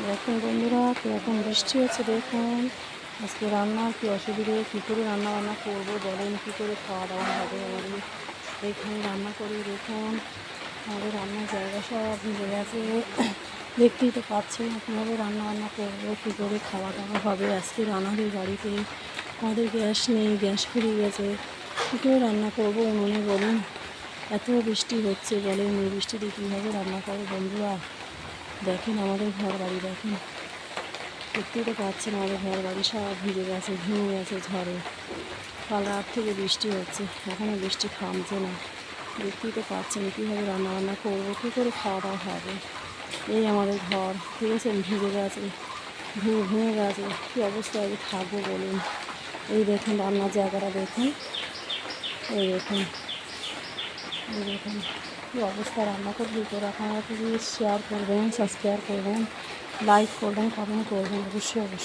দেখুন বন্ধুরা কীরকম বৃষ্টি হচ্ছে দেখুন। আজকে রান্নার কী অসুবিধে, কী করে রান্না বান্না করবো বলেন, কী করে খাওয়া দাওয়া হবে আমাদের। এইখানে রান্না করি দেখুন, আমাদের রান্নার জায়গা সব ভিজে গেছে। দেখতেই তো পাচ্ছেন কীভাবে রান্না বান্না করবো, কী করে খাওয়া দাওয়া হবে। আজকে আমাদের বাড়িতে আমাদের গ্যাস নেই, গ্যাস ফুরিয়ে গেছে। কী করে রান্না করবো উনুনে বলুন। এত বৃষ্টি হচ্ছে বলেন, এই বৃষ্টিতে কীভাবে রান্না করবো বন্ধুরা। দেখেন আমাদের ঘর বাড়ি দেখেন, দেখতেই তো পাচ্ছেন আমাদের ঘর বাড়ি সব ভিজে গেছে, ভেঙে গেছে ঝড়ে। কাল রাত থেকে বৃষ্টি হচ্ছে, এখনও বৃষ্টি থামছে না। দেখতেই তো পাচ্ছেন কীভাবে রান্নাবান্না করবো, কী করে খাওয়া দাওয়া হবে। এই আমাদের ঘর দেখেছেন ভিজে গেছে, ভেঙে গেছে। কী অবস্থায় থাকবো বলুন। এই দেখুন রান্নার জায়গাটা দেখুন, এই দেখুন, এই দেখুন কী অবস্থা। রান্না করবি তো আপনারা প্লিজ শেয়ার করবেন, সাবস্ক্রাইব করবেন, লাইক করবেন, কমেন্ট করবেন অবশ্যই অবশ্যই।